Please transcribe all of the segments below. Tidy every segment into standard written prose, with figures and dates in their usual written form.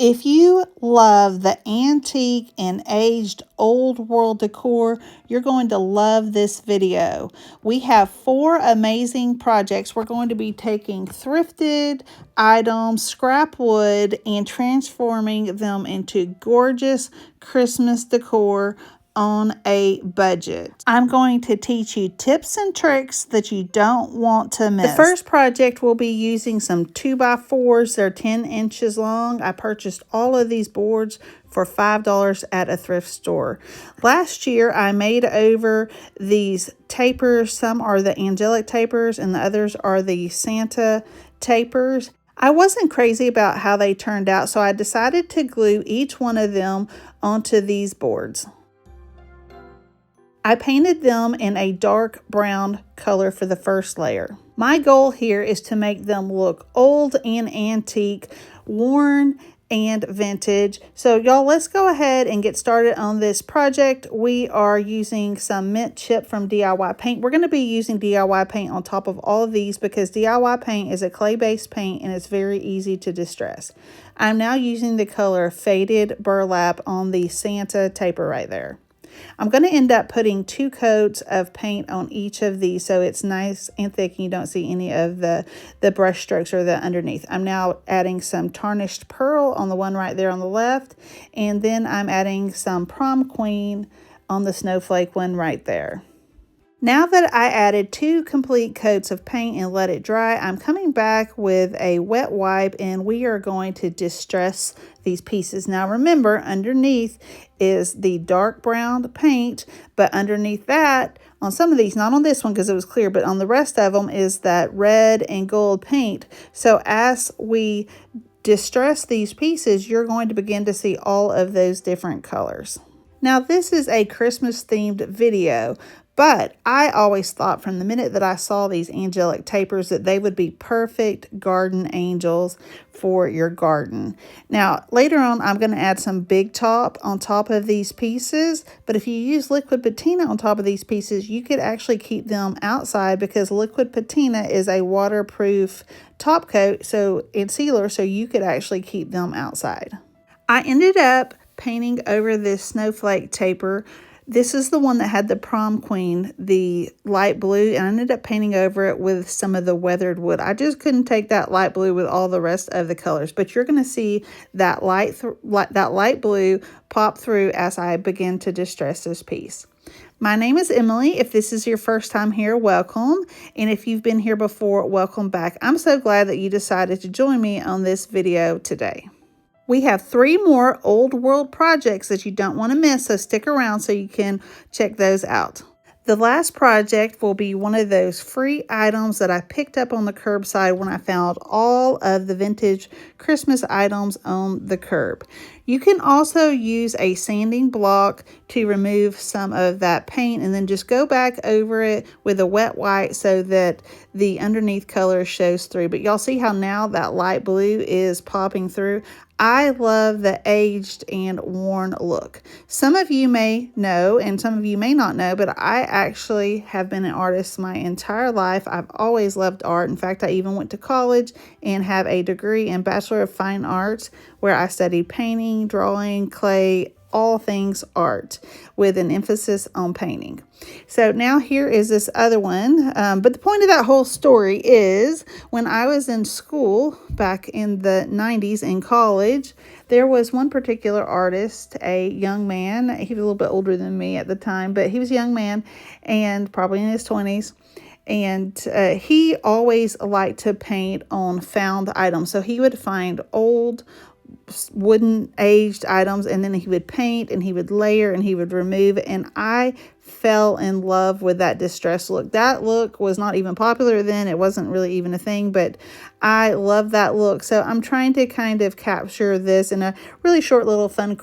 If you love the antique and aged old world decor, you're going to love this video. We have 4 amazing projects. We're going to be taking thrifted items, scrap wood, and transforming them into gorgeous Christmas decor on a budget. I'm going to teach you tips and tricks that you don't want to miss. The first project will be using some 2x4s. They're 10 inches long. I purchased all of these boards for $5 at a thrift store. Last year, I made over these tapers. Some are the angelic tapers and the others are the Santa tapers. I wasn't crazy about how they turned out, so I decided to glue each one of them onto these boards. I painted them in a dark brown color for the first layer. My goal here is to make them look old and antique, worn and vintage. So y'all, let's go ahead and get started on this project. We are using some mint chip from DIY paint. We're going to be using DIY paint on top of all of these because DIY paint is a clay-based paint and it's very easy to distress. I'm now using the color Faded Burlap on the Santa taper right there. I'm going to end up putting 2 coats of paint on each of these so it's nice and thick and you don't see any of the brush strokes or the underneath. I'm now adding some tarnished pearl on the one right there on the left, and then I'm adding some prom queen on the snowflake one right there. Now that I added 2 complete coats of paint and let it dry, I'm coming back with a wet wipe and we are going to distress these pieces. Now remember, underneath is the dark brown paint, but underneath that, on some of these, not on this one because it was clear, but on the rest of them is that red and gold paint. So as we distress these pieces, you're going to begin to see all of those different colors. Now this is a Christmas themed video, but I always thought from the minute that I saw these angelic tapers that they would be perfect garden angels for your garden. Now, later on, I'm going to add some Big Top on top of these pieces, but if you use liquid patina on top of these pieces, you could actually keep them outside because liquid patina is a waterproof top coat and sealer, so you could actually keep them outside. I ended up painting over this snowflake taper. This is the one that had the prom queen, the light blue, and I ended up painting over it with some of the weathered wood. I just couldn't take that light blue with all the rest of the colors, but you're going to see that light blue pop through as I begin to distress this piece. My name is Emily. If this is your first time here, welcome. And if you've been here before, welcome back. I'm so glad that you decided to join me on this video today. We have 3 more old world projects that you don't want to miss, so stick around so you can check those out. The last project will be one of those free items that I picked up on the curbside when I found all of the vintage Christmas items on the curb. You can also use a sanding block to remove some of that paint and then just go back over it with a wet wipe so that the underneath color shows through. But y'all see how now that light blue is popping through? I love the aged and worn look. Some of you may know and some of you may not know, but I actually have been an artist my entire life. I've always loved art. In fact, I even went to college and have a degree in Bachelor of Fine Arts where I studied painting, drawing, clay, all things art with an emphasis on painting. So now here is this other one. But the point of that whole story is when I was in school back in the 90s in college, there was one particular artist, a young man. He was a little bit older than me at the time, but he was a young man and probably in his 20s. And he always liked to paint on found items. So he would find old wooden aged items and then he would paint and he would layer and he would remove, and I fell in love with that distress look. That look was not even popular then. It wasn't really even a thing, but I love that look. So I'm trying to kind of capture this in a really short little fun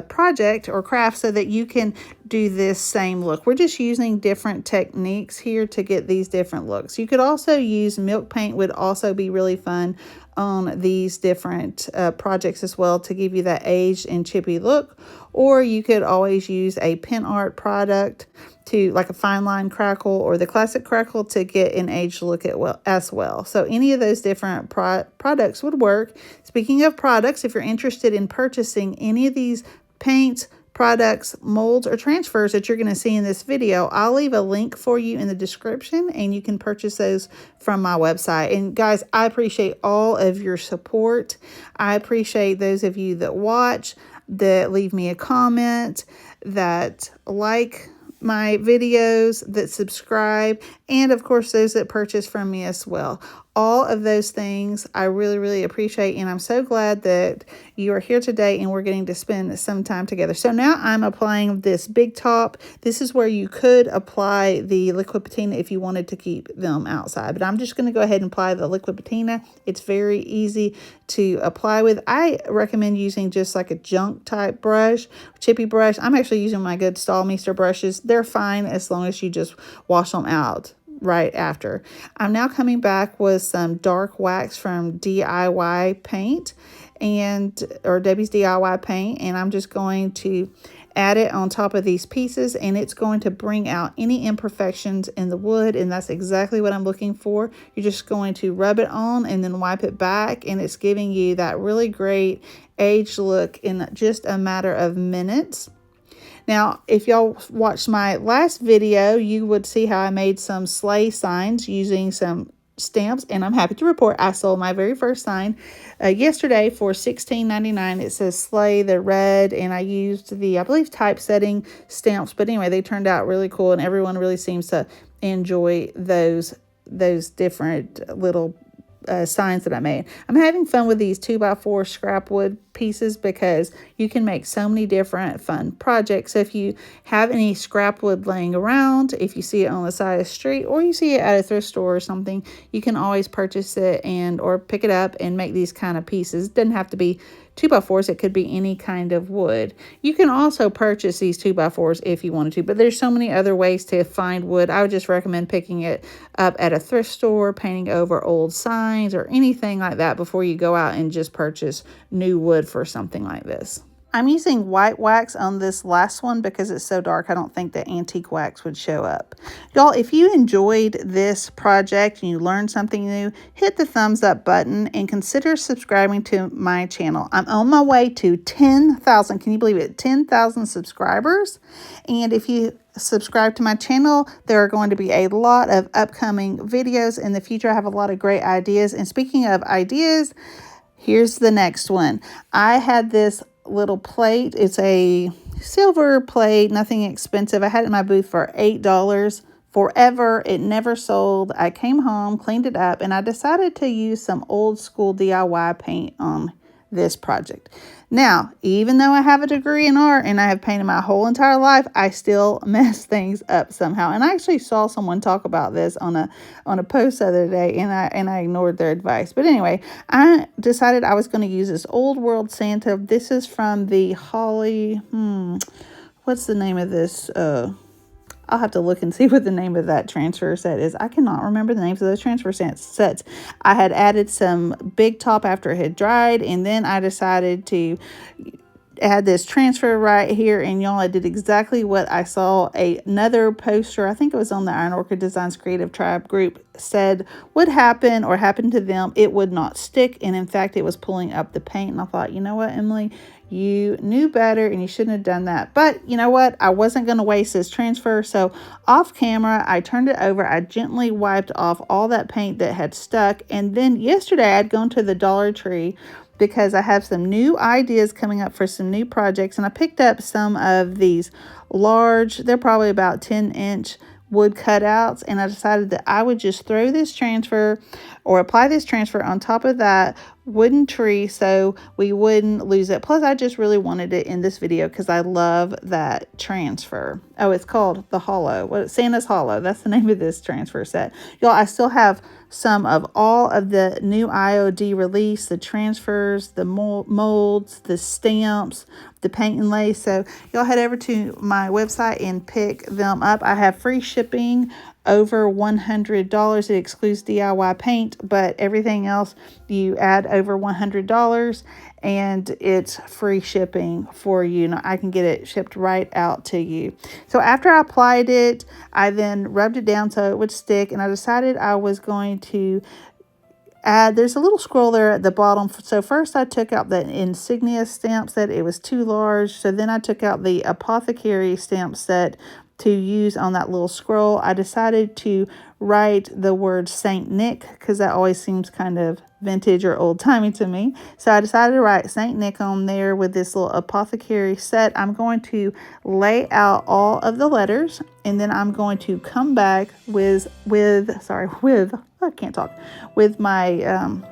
project or craft so that you can do this same look. We're just using different techniques here to get these different looks. You could also use milk paint, would also be really fun on these different projects as well to give you that aged and chippy look. Or you could always use a pen art product to, like a fine line crackle or the classic crackle, to get an aged look as well. So any of those different products would work. Speaking of products, if you're interested in purchasing any of these paints, products, molds, or transfers that you're going to see in this video, I'll leave a link for you in the description and you can purchase those from my website. And guys, I appreciate all of your support. I appreciate those of you that watch, that leave me a comment, that like my videos, that subscribe, and of course those that purchase from me as well. All of those things I really, really appreciate, and I'm so glad that you are here today and we're getting to spend some time together. So now I'm applying this big top. This is where you could apply the liquid patina if you wanted to keep them outside, but I'm just going to go ahead and apply the liquid patina. It's very easy to apply with. I recommend using just like a junk type brush, chippy brush. I'm actually using my good Stahlmeister brushes. They're fine as long as you just wash them out right after. I'm now coming back with some dark wax from DIY paint or Debbie's DIY paint, and I'm just going to add it on top of these pieces, and it's going to bring out any imperfections in the wood, and that's exactly what I'm looking for. You're just going to rub it on and then wipe it back, and it's giving you that really great aged look in just a matter of minutes. Now, if y'all watched my last video, you would see how I made some sleigh signs using some stamps, and I'm happy to report I sold my very first sign yesterday for $16.99. It says sleigh, the red, and I used the, I believe, typesetting stamps, but anyway, they turned out really cool, and everyone really seems to enjoy those different little signs that I made. I'm having fun with these 2x4 scrap wood pieces because you can make so many different fun projects. So if you have any scrap wood laying around, if you see it on the side of the street or you see it at a thrift store or something, you can always purchase it or pick it up and make these kind of pieces. It doesn't have to be 2x4s, it could be any kind of wood. You can also purchase these 2x4s if you wanted to, but there's so many other ways to find wood. I would just recommend picking it up at a thrift store, painting over old signs or anything like that before you go out and just purchase new wood for something like this. I'm using white wax on this last one because it's so dark. I don't think the antique wax would show up. Y'all, if you enjoyed this project and you learned something new, hit the thumbs up button and consider subscribing to my channel. I'm on my way to 10,000. Can you believe it? 10,000 subscribers. And if you subscribe to my channel, there are going to be a lot of upcoming videos in the future. I have a lot of great ideas. And speaking of ideas, here's the next one. I had this little plate. It's a silver plate, nothing expensive. I had it in my booth for $8 forever. It never sold. I came home, cleaned it up, and I decided to use some old school DIY paint on this project. Now, even though I have a degree in art and I have painted my whole entire life, I still mess things up somehow. And I actually saw someone talk about this on a post the other day, and I ignored their advice. But anyway, I decided I was going to use this Old World Santa. This is from the Holly, what's the name of this? I'll have to look and see what the name of that transfer set is. I cannot remember the names of those transfer sets. I had added some big top after it had dried, and then I decided to add this transfer right here, and y'all, I did exactly what I saw another poster, I think it was on the Iron Orchid Designs Creative Tribe group, said would happen or happen to them. It would not stick, and in fact, it was pulling up the paint, and I thought, you know what, Emily, you knew better and you shouldn't have done that. But you know what? I wasn't going to waste this transfer. So off camera, I turned it over. I gently wiped off all that paint that had stuck. And then yesterday I'd gone to the Dollar Tree because I have some new ideas coming up for some new projects. And I picked up some of these large, they're probably about 10-inch wood cutouts, and I decided that I would just throw this transfer or apply this transfer on top of that wooden tree so we wouldn't lose it. Plus, I just really wanted it in this video because I love that transfer. Oh, it's called the Hollow. What, Santa's Hollow. That's the name of this transfer set. Y'all, I still have some of all of the new IOD release, the transfers, the molds, the stamps, the paint and lace. So y'all head over to my website and pick them up. I have free shipping over $100. It excludes DIY paint, but everything else you add over $100 and it's free shipping for you. Now, I can get it shipped right out to you. So after I applied it, I then rubbed it down so it would stick, and I decided I was going to add, there's a little scroll there at the bottom. So first I took out the insignia stamp set. It was too large. So then I took out the apothecary stamp set to use on that little scroll. I decided to write the word Saint Nick because that always seems kind of vintage or old-timey to me. So I decided to write Saint Nick on there with this little apothecary set. I'm going to lay out all of the letters, and then I'm going to come back with I can't talk, with my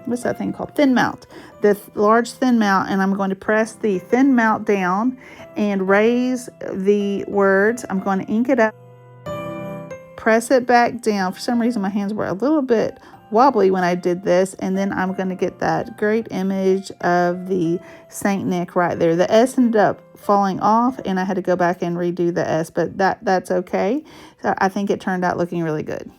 what's that thing called, thin mount, the large thin mount, and I'm going to press the thin mount down and raise the words. I'm going to ink it up, press it back down. For some reason my hands were a little bit wobbly when I did this, and then I'm going to get that great image of the Saint Nick right there. The S ended up falling off and I had to go back and redo the S, but that's okay. So I think it turned out looking really good.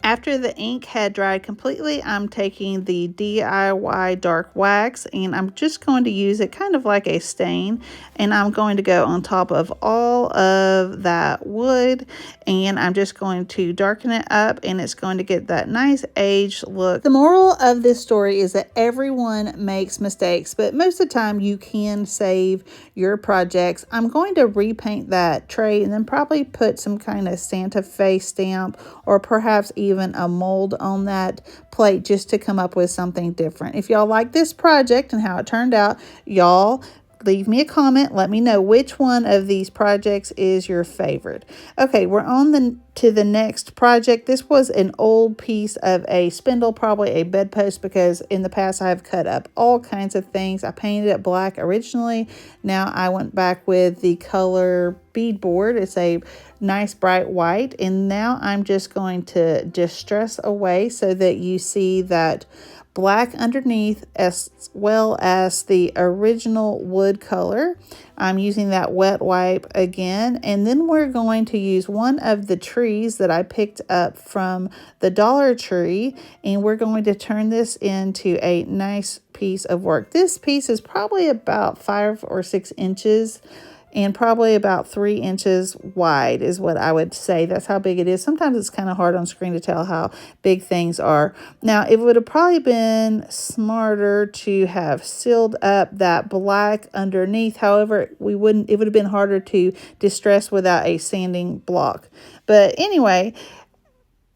After the ink had dried completely, I'm taking the DIY dark wax and I'm just going to use it kind of like a stain, and I'm going to go on top of all of that wood and I'm just going to darken it up, and it's going to get that nice aged look. The moral of this story is that everyone makes mistakes, but most of the time you can save your projects. I'm going to repaint that tray and then probably put some kind of Santa Fe stamp or perhaps even a mold on that plate just to come up with something different. If y'all like this project and how it turned out, y'all leave me a comment. Let me know which one of these projects is your favorite. Okay, we're on to the next project. This was an old piece of a spindle, probably a bedpost, because in the past I've cut up all kinds of things. I painted it black originally. Now I went back with the color beadboard. It's a nice bright white, and now I'm just going to distress away so that you see that black underneath as well as the original wood color. I'm using that wet wipe again, and then we're going to use one of the trees that I picked up from the Dollar Tree, and we're going to turn this into a nice piece of work. This piece is probably about 5 or 6 inches and probably about 3 inches wide is what I would say. That's how big it is. Sometimes it's kind of hard on screen to tell how big things are. Now, it would have probably been smarter to have sealed up that black underneath. However, it would have been harder to distress without a sanding block. But anyway,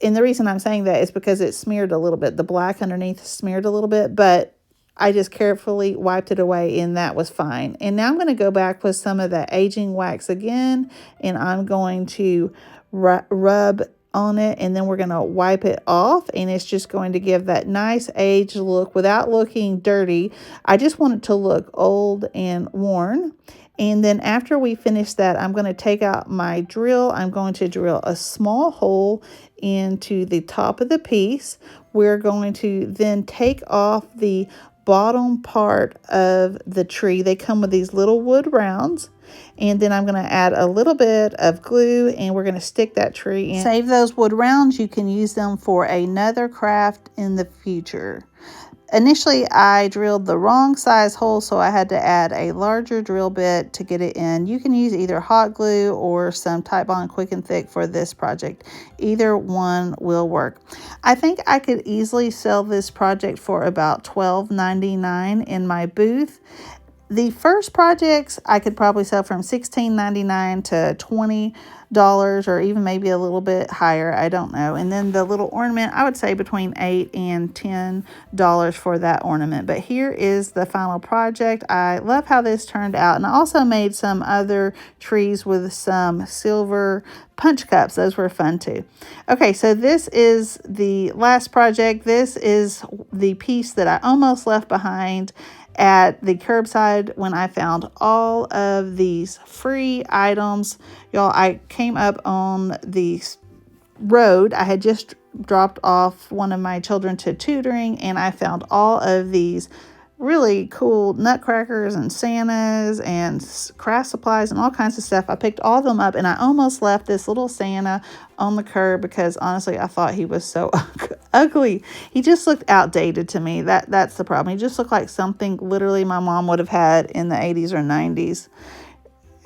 and the reason I'm saying that is because it smeared a little bit. The black underneath smeared a little bit, but I just carefully wiped it away and that was fine. And now I'm going to go back with some of that aging wax again, and I'm going to rub on it, and then we're going to wipe it off, and it's just going to give that nice aged look without looking dirty. I just want it to look old and worn. And then after we finish that, I'm going to take out my drill. I'm going to drill a small hole into the top of the piece. We're going to then take off the bottom part of the tree. They come with these little wood rounds, and then I'm going to add a little bit of glue, and we're going to stick that tree in. Save those wood rounds. You can use them for another craft in the future. Initially, I drilled the wrong size hole, so I had to add a larger drill bit to get it in. You can use either hot glue or some Titebond Quick and Thick for this project. Either one will work. I think I could easily sell this project for about $12.99 in my booth. The first projects I could probably sell from $16.99 to $20 or even maybe a little bit higher. I don't know. And then the little ornament, I would say between $8 and $10 for that ornament. But here is the final project. I love how this turned out. And I also made some other trees with some silver punch cups. Those were fun too. Okay, so this is the last project. This is the piece that I almost left behind at the curbside when I found all of these free items. Y'all, I came up on the road. I had just dropped off one of my children to tutoring, and I found all of these really cool nutcrackers and Santas and craft supplies and all kinds of stuff. I picked all of them up, and I almost left this little Santa on the curb because honestly I thought he was so ugly. He just looked outdated to me. That's the problem. He just looked like something literally my mom would have had in the 80s or 90s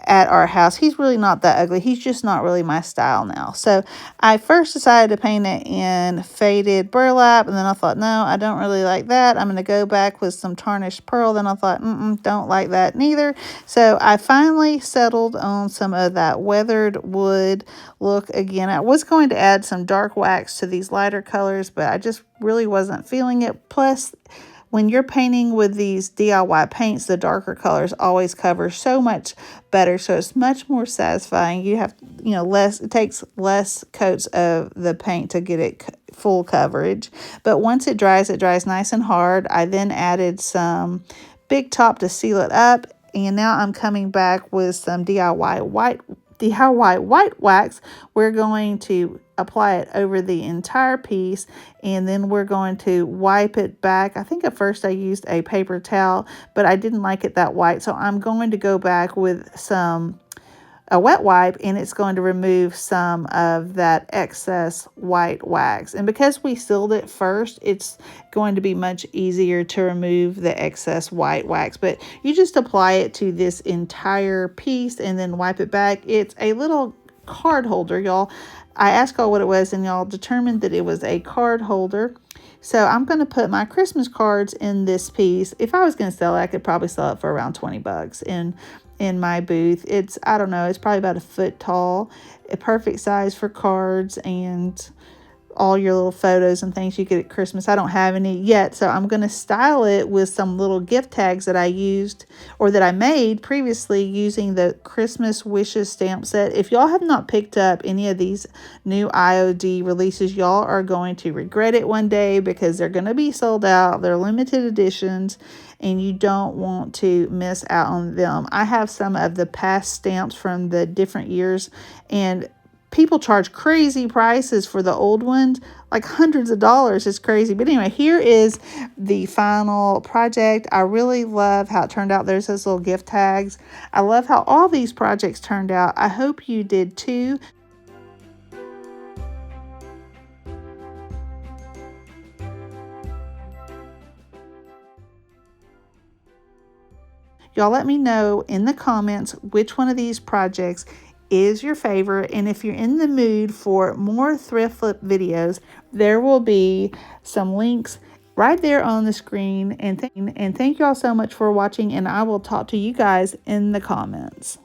at our house. He's really not that ugly. He's just not really my style now. So I first decided to paint it in faded burlap, and then I thought, no, I don't really like that. I'm going to go back with some tarnished pearl. Then I thought, don't like that neither. So I finally settled on some of that weathered wood look again. I was going to add some dark wax to these lighter colors, but I just really wasn't feeling it. Plus, when you're painting with these DIY paints, the darker colors always cover so much better. So it's much more satisfying. You have, it takes less coats of the paint to get it full coverage. But once it dries nice and hard. I then added some Big Top to seal it up. And now I'm coming back with some DIY white wax. We're going to apply it over the entire piece, and then we're going to wipe it back. I think at first I used a paper towel, but I didn't like it that white, so I'm going to go back with a wet wipe, and it's going to remove some of that excess white wax. And because we sealed it first, it's going to be much easier to remove the excess white wax. But you just apply it to this entire piece and then wipe it back. It's a little card holder, y'all. I asked y'all what it was, and y'all determined that it was a card holder. So I'm going to put my Christmas cards in this piece. If I was going to sell it, I could probably sell it for around $20 in my booth. It's, I don't know, it's probably about a foot tall, a perfect size for cards and all your little photos and things you get at Christmas. I don't have any yet, so I'm going to style it with some little gift tags that I used or that I made previously using the Christmas Wishes stamp set. If y'all have not picked up any of these new IOD releases, y'all are going to regret it one day because they're going to be sold out. They're limited editions, and you don't want to miss out on them. I have some of the past stamps from the different years, and people charge crazy prices for the old ones, like hundreds of dollars. It's crazy. But anyway, here is the final project. I really love how it turned out. There's those little gift tags. I love how all these projects turned out. I hope you did too. Y'all let me know in the comments which one of these projects is your favorite, and if you're in the mood for more thrift flip videos, there will be some links right there on the screen. And thank you all so much for watching, and I will talk to you guys in the comments.